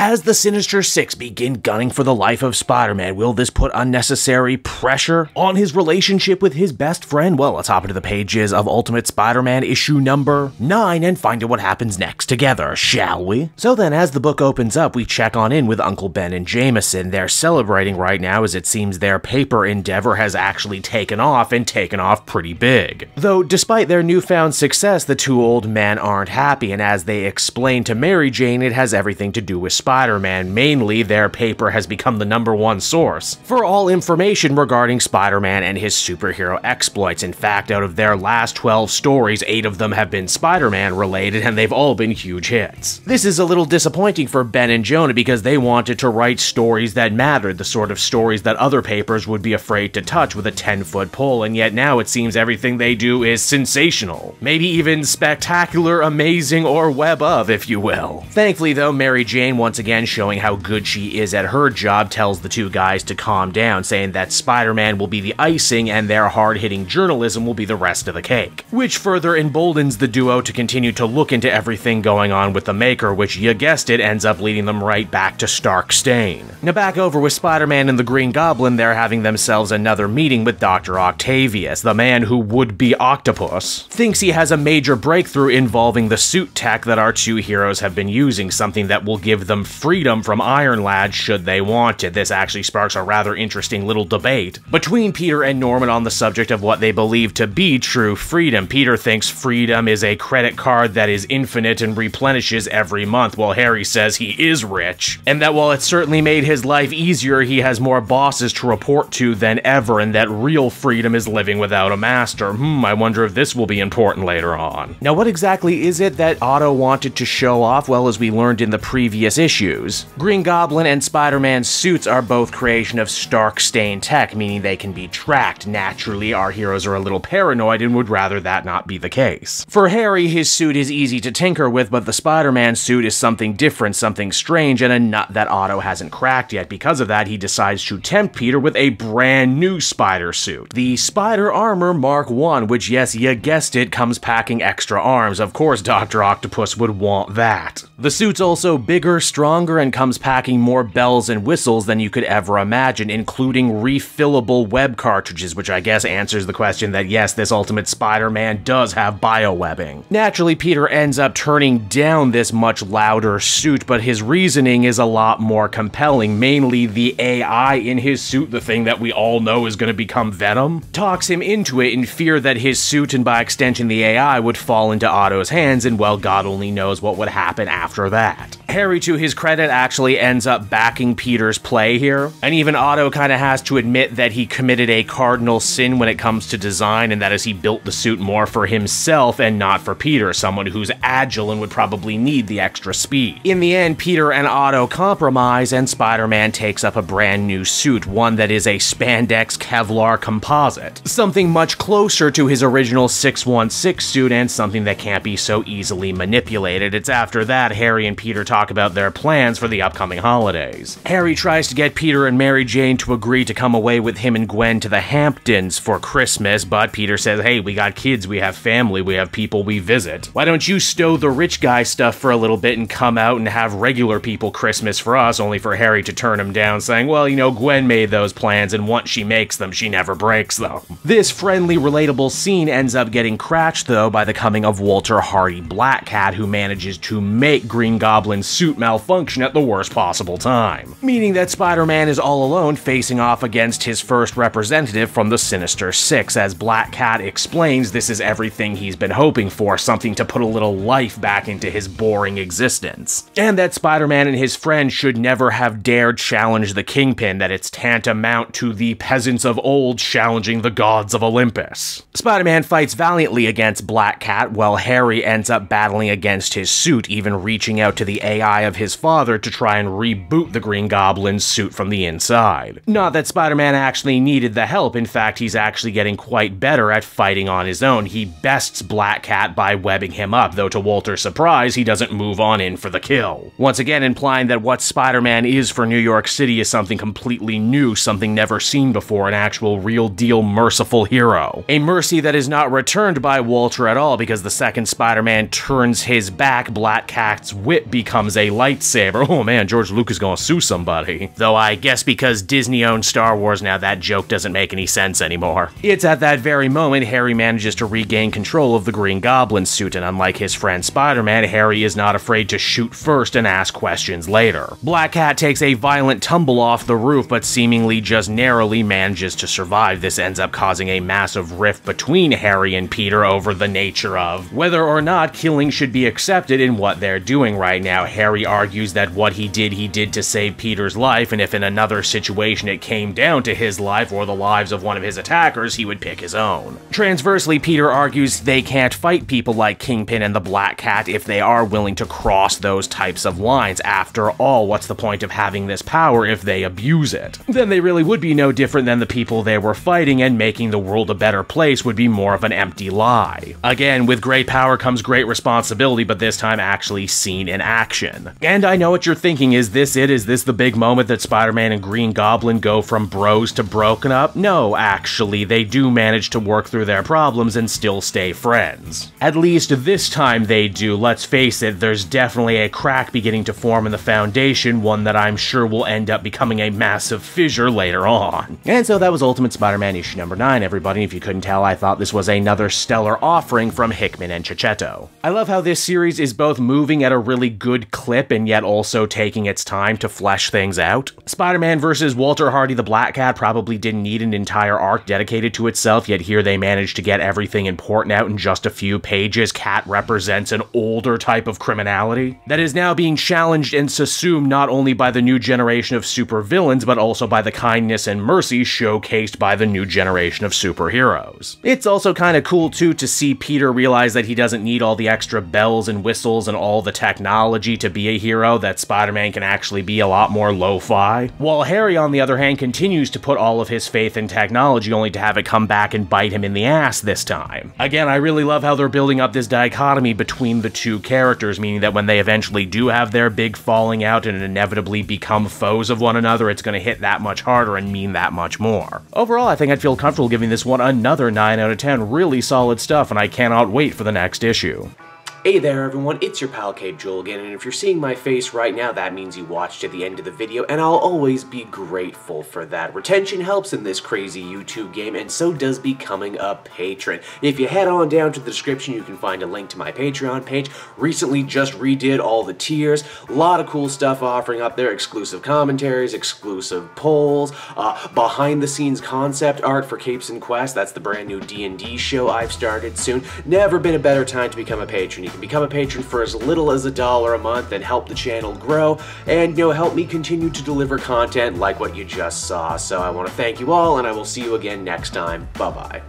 As the Sinister Six begin gunning for the life of Spider-Man, will this put unnecessary pressure on his relationship with his best friend? Well, let's hop into the pages of Ultimate Spider-Man issue number 9 and find out what happens next together, shall we? So then, as the book opens up, we check on in with Uncle Ben and Jameson. They're celebrating right now as it seems their paper endeavor has actually taken off, and taken off pretty big. Though, despite their newfound success, the two old men aren't happy, and as they explain to Mary Jane, it has everything to do with Spider-Man. Mainly, their paper has become the #1 source for all information regarding Spider-Man and his superhero exploits. In fact, out of their last 12 stories, 8 of them have been Spider-Man related, and they've all been huge hits. This is a little disappointing for Ben and Jonah because they wanted to write stories that mattered, the sort of stories that other papers would be afraid to touch with a 10-foot pole, and yet now it seems everything they do is sensational. Maybe even spectacular, amazing, or web of, if you will. Thankfully though, Mary Jane, once again showing how good she is at her job, tells the two guys to calm down, saying that Spider-Man will be the icing and their hard-hitting journalism will be the rest of the cake. Which further emboldens the duo to continue to look into everything going on with the Maker, which, you guessed it, ends up leading them right back to Stark Stane. Now back over with Spider-Man and the Green Goblin, they're having themselves another meeting with Dr. Octavius. The man who would be Octopus thinks he has a major breakthrough involving the suit tech that our two heroes have been using, something that will give them freedom from Iron Lad should they want it. This actually sparks a rather interesting little debate between Peter and Norman on the subject of what they believe to be true freedom. Peter thinks freedom is a credit card that is infinite and replenishes every month, while Harry says he is rich, and that while it certainly made his life easier, he has more bosses to report to than ever, and that real freedom is living without a master. I wonder if this will be important later on. Now, what exactly is it that Otto wanted to show off? Well, as we learned in the previous issues, Green Goblin and Spider-Man's suits are both creation of Stark Stane tech, meaning they can be tracked. Naturally, our heroes are a little paranoid and would rather that not be the case. For Harry, his suit is easy to tinker with, but the Spider-Man suit is something different, something strange, and a nut that Otto hasn't cracked yet. Because of that, he decides to tempt Peter with a brand new spider suit, the Spider Armor Mark I, which, yes, you guessed it, comes packing extra arms. Of course, Dr. Octopus would want that. The suit's also bigger, stronger, and comes packing more bells and whistles than you could ever imagine, including refillable web cartridges, which I guess answers the question that yes, this Ultimate Spider-Man does have biowebbing. Naturally, Peter ends up turning down this much louder suit, but his reasoning is a lot more compelling. Mainly the AI in his suit, the thing that we all know is going to become Venom, talks him into it in fear that his suit, and by extension the AI, would fall into Otto's hands, and well, God only knows what would happen after that. Harry, to his credit, actually ends up backing Peter's play here, and even Otto kind of has to admit that he committed a cardinal sin when it comes to design, and that is he built the suit more for himself and not for Peter, someone who's agile and would probably need the extra speed. In the end, Peter and Otto compromise, and Spider-Man takes up a brand new suit, one that is a spandex Kevlar composite, something much closer to his original 616 suit, and something that can't be so easily manipulated. It's after that Harry and Peter talk about their plans for the upcoming holidays. Harry tries to get Peter and Mary Jane to agree to come away with him and Gwen to the Hamptons for Christmas, but Peter says, hey, we got kids, we have family, we have people we visit. Why don't you stow the rich guy stuff for a little bit and come out and have regular people Christmas for us, only for Harry to turn him down, saying, well, you know, Gwen made those plans, and once she makes them, she never breaks them. This friendly, relatable scene ends up getting crashed, though, by the coming of Walter Hardy Black Cat, who manages to make Green Goblin's suit malfunction at the worst possible time, meaning that Spider-Man is all alone facing off against his first representative from the Sinister Six. As Black Cat explains, this is everything he's been hoping for, something to put a little life back into his boring existence, and that Spider-Man and his friends should never have dared challenge the Kingpin, that it's tantamount to the peasants of old challenging the gods of Olympus. Spider-Man fights valiantly against Black Cat, while Harry ends up battling against his suit, even reaching out to the AI of his father to try and reboot the Green Goblin's suit from the inside. Not that Spider-Man actually needed the help, in fact he's actually getting quite better at fighting on his own. He bests Black Cat by webbing him up, though to Walter's surprise he doesn't move on in for the kill. Once again implying that what Spider-Man is for New York City is something completely new, something never seen before, an actual real deal merciful hero. A mercy that is not returned by Walter at all, because the second Spider-Man turns his back, Black Cat's whip becomes a lightsaber lightsaber. Oh man, George Lucas gonna sue somebody. Though I guess because Disney owns Star Wars now, that joke doesn't make any sense anymore. It's at that very moment Harry manages to regain control of the Green Goblin suit, and unlike his friend Spider-Man, Harry is not afraid to shoot first and ask questions later. Black Cat takes a violent tumble off the roof, but seemingly just narrowly manages to survive. This ends up causing a massive rift between Harry and Peter over the nature of whether or not killing should be accepted in what they're doing right now. Harry argues that what he did to save Peter's life, and if in another situation it came down to his life or the lives of one of his attackers, he would pick his own. Transversely, Peter argues they can't fight people like Kingpin and the Black Cat if they are willing to cross those types of lines. After all, what's the point of having this power if they abuse it? Then they really would be no different than the people they were fighting, and making the world a better place would be more of an empty lie. Again, with great power comes great responsibility, but this time actually seen in action. And I know what you're thinking, is this it? Is this the big moment that Spider-Man and Green Goblin go from bros to broken up? No, actually, they do manage to work through their problems and still stay friends. At least this time they do. Let's face it, there's definitely a crack beginning to form in the foundation, one that I'm sure will end up becoming a massive fissure later on. And so that was Ultimate Spider-Man issue number 9, everybody. If you couldn't tell, I thought this was another stellar offering from Hickman and Checchetto. I love how this series is both moving at a really good clip and yet also taking its time to flesh things out. Spider-Man vs. Walter Hardy the Black Cat probably didn't need an entire arc dedicated to itself, yet here they managed to get everything important out in just a few pages. Cat represents an older type of criminality that is now being challenged and subsumed not only by the new generation of supervillains, but also by the kindness and mercy showcased by the new generation of superheroes. It's also kind of cool too to see Peter realize that he doesn't need all the extra bells and whistles and all the technology to be a hero, that Spider-Man can actually be a lot more lo-fi. While Harry, on the other hand, continues to put all of his faith in technology, only to have it come back and bite him in the ass this time. Again, I really love how they're building up this dichotomy between the two characters, meaning that when they eventually do have their big falling out and inevitably become foes of one another, it's going to hit that much harder and mean that much more. Overall, I think I'd feel comfortable giving this one another 9 out of 10. Really solid stuff, and I cannot wait for the next issue. Hey there everyone, it's your pal Cape Joel again, and if you're seeing my face right now, that means you watched to the end of the video, and I'll always be grateful for that. Retention helps in this crazy YouTube game, and so does becoming a patron. If you head on down to the description, you can find a link to my Patreon page. Recently just redid all the tiers, a lot of cool stuff offering up there, exclusive commentaries, exclusive polls, behind the scenes concept art for Capes and Quest. That's the brand new D&D show I've started soon. Never been a better time to become a patron. You can become a patron for as little as $1 a month and help the channel grow, and help me continue to deliver content like what you just saw. So I want to thank you all, and I will see you again next time. Bye bye.